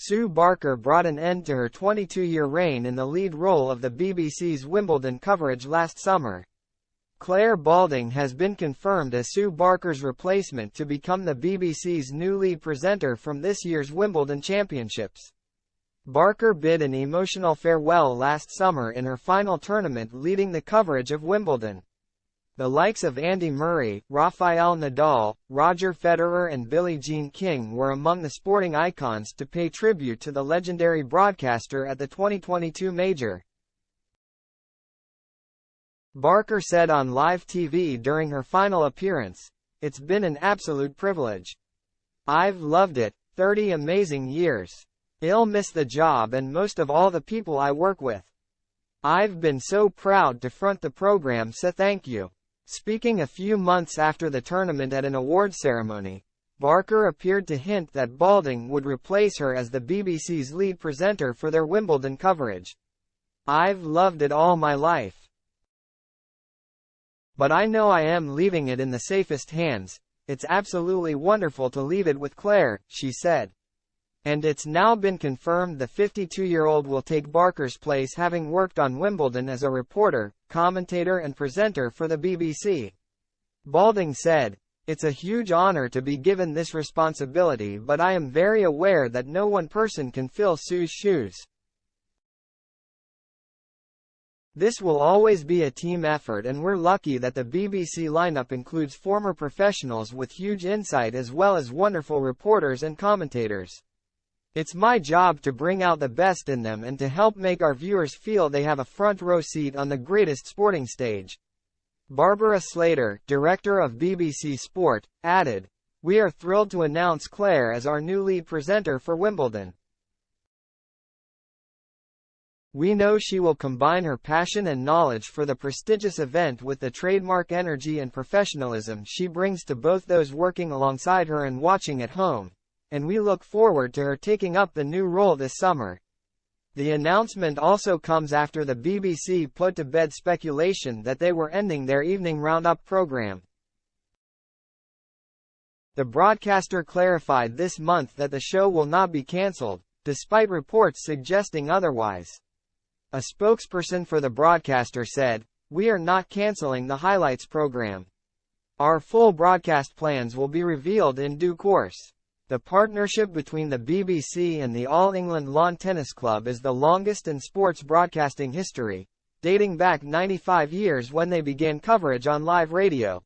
Sue Barker brought an end to her 22-year reign in the lead role of the BBC's Wimbledon coverage last summer. Clare Balding has been confirmed as Sue Barker's replacement to become the BBC's new lead presenter from this year's Wimbledon Championships. Barker bid an emotional farewell last summer in her final tournament, leading the coverage of Wimbledon. The likes of Andy Murray, Rafael Nadal, Roger Federer and Billie Jean King were among the sporting icons to pay tribute to the legendary broadcaster at the 2022 major. Barker said on live TV during her final appearance, "It's been an absolute privilege. I've loved it, 30 amazing years. I'll miss the job and most of all the people I work with. I've been so proud to front the program, so thank you." Speaking a few months after the tournament at an awards ceremony, Barker appeared to hint that Balding would replace her as the BBC's lead presenter for their Wimbledon coverage. "I've loved it all my life. But I know I am leaving it in the safest hands. It's absolutely wonderful to leave it with Clare," she said. And it's now been confirmed the 52-year-old will take Barker's place, having worked on Wimbledon as a reporter, commentator and presenter for the BBC. Balding said, "It's a huge honor to be given this responsibility, but I am very aware that no one person can fill Sue's shoes. This will always be a team effort, and we're lucky that the BBC lineup includes former professionals with huge insight as well as wonderful reporters and commentators. It's my job to bring out the best in them and to help make our viewers feel they have a front row seat on the greatest sporting stage." Barbara Slater, director of BBC Sport, added, "We are thrilled to announce Clare as our new lead presenter for Wimbledon. We know she will combine her passion and knowledge for the prestigious event with the trademark energy and professionalism she brings to both those working alongside her and watching at home, and we look forward to her taking up the new role this summer." The announcement also comes after the BBC put to bed speculation that they were ending their evening roundup program. The broadcaster clarified this month that the show will not be cancelled, despite reports suggesting otherwise. A spokesperson for the broadcaster said, "We are not cancelling the highlights program. Our full broadcast plans will be revealed in due course." The partnership between the BBC and the All England Lawn Tennis Club is the longest in sports broadcasting history, dating back 95 years when they began coverage on live radio.